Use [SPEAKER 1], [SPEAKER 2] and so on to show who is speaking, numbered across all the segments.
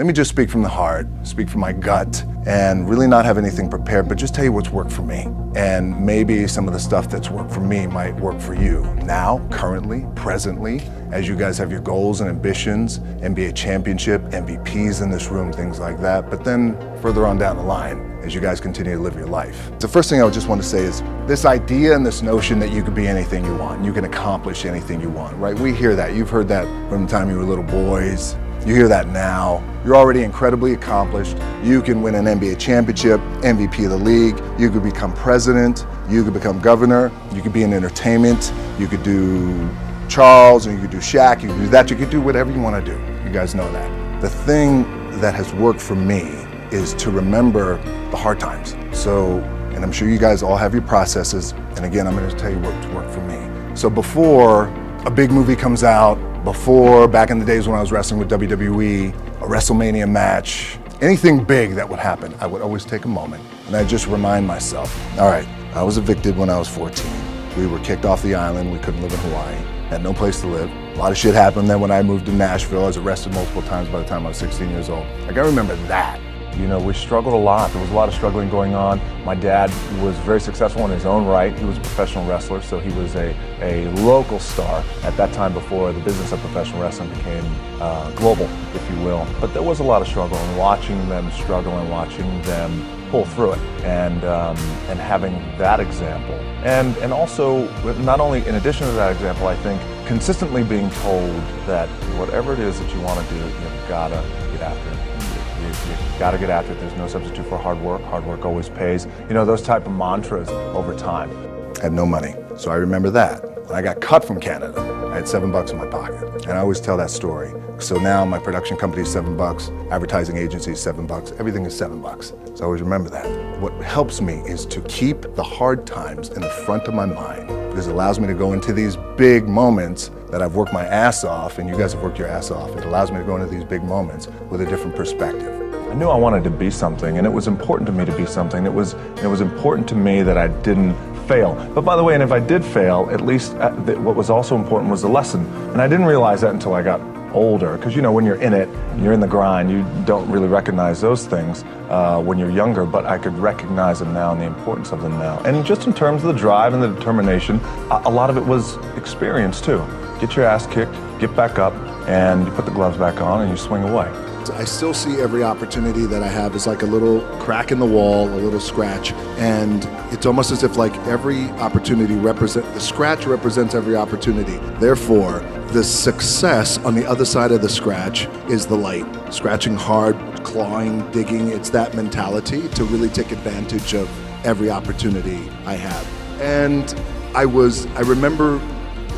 [SPEAKER 1] let me just speak from the heart, speak from my gut, and really not have anything prepared, but just tell you what's worked for me. And maybe some of the stuff that's worked for me might work for you now, currently, presently, as you guys have your goals and ambitions, NBA championship, MVPs in this room, things like that. But then further on down the line, as you guys continue to live your life. The first thing I would just want to say is this idea and this notion that you could be anything you want, you can accomplish anything you want, right? We hear that. You've heard that from the time you were little boys. You hear that now. You're already incredibly accomplished. You can win an NBA championship, MVP of the league. You could become president. You could become governor. You could be in entertainment. You could do Charles, or you could do Shaq. You could do that. You could do whatever you want to do. You guys know that. The thing that has worked for me is to remember the hard times. So, and I'm sure you guys all have your processes. And again, I'm going to tell you what's worked for me. So before a big movie comes out, before, back in the days when I was wrestling with WWE, a WrestleMania match, anything big that would happen, I would always take a moment and I'd just remind myself, all right, I was evicted when I was 14. We were kicked off the island. We couldn't live in Hawaii. Had no place to live. A lot of shit happened then when I moved to Nashville. I was arrested multiple times by the time I was 16 years old. I gotta remember that.
[SPEAKER 2] You know, we struggled a lot. There was a lot of struggling going on. My dad was very successful in his own right. He was a professional wrestler, so he was a local star at that time before the business of professional wrestling became global, if you will. But there was a lot of struggle, and watching them struggle and watching them pull through it, and having that example. And also, not only in addition to that example, I think consistently being told that whatever it is that you want to do, you've gotta get after it. You gotta get after it. There's no substitute for hard work. Hard work always pays. You know, those type of mantras over time.
[SPEAKER 1] I had no money, so I remember that. When I got cut from Canada, I had $7 in my pocket. And I always tell that story. So now my production company is $7, advertising agency is $7, everything is $7. So I always remember that. What helps me is to keep the hard times in the front of my mind, because it allows me to go into these big moments that I've worked my ass off, and you guys have worked your ass off. It allows me to go into these big moments with a different perspective.
[SPEAKER 2] I knew I wanted to be something, and it was important to me to be something. It was important to me that I didn't fail. But by the way, and if I did fail, at least what was also important was the lesson. And I didn't realize that until I got older, because you know, when you're in it, you're in the grind, you don't really recognize those things when you're younger, but I could recognize them now and the importance of them now. And just in terms of the drive and the determination, a lot of it was experience too. Get your ass kicked, get back up, and you put the gloves back on and you swing away.
[SPEAKER 1] I still see every opportunity that I have as like a little crack in the wall, a little scratch, and it's almost as if like every opportunity the scratch represents every opportunity. Therefore, the success on the other side of the scratch is the light. Scratching hard, clawing, digging, it's that mentality to really take advantage of every opportunity I have. And I remember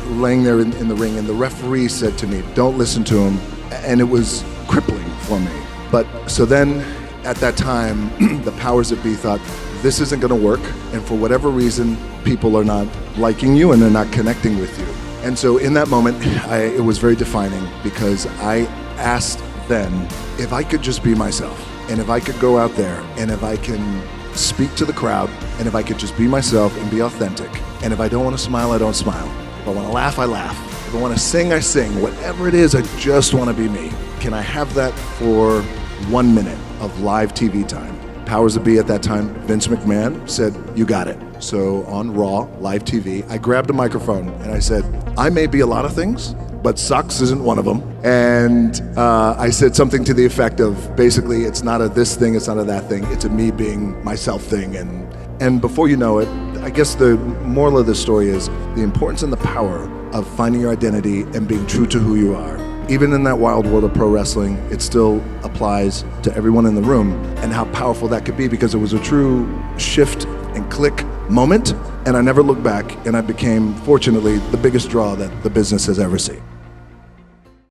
[SPEAKER 1] laying there in the ring, and the referee said to me, don't listen to him, and it was crippling for me. But so then at that time, the powers that be thought, this isn't gonna work, and for whatever reason, people are not liking you and they're not connecting with you. And so in that moment, it was very defining, because I asked then if I could just be myself, and if I could go out there, and if I can speak to the crowd, and if I could just be myself and be authentic, and if I don't wanna smile, I don't smile. If I wanna laugh, I laugh. If I wanna sing, I sing. Whatever it is, I just wanna be me. Can I have that for 1 minute of live TV time? Powers that be at that time, Vince McMahon said, you got it. So on Raw, live TV, I grabbed a microphone and I said, I may be a lot of things, but sucks isn't one of them. And I said something to the effect of, basically, it's not a this thing, it's not a that thing, it's a me being myself thing. And before you know it, I guess the moral of the story is the importance and the power of finding your identity and being true to who you are. Even in that wild world of pro wrestling, it still applies to everyone in the room, and how powerful that could be, because it was a true shift and click moment, and I never looked back, and I became, fortunately, the biggest draw that the business has ever seen.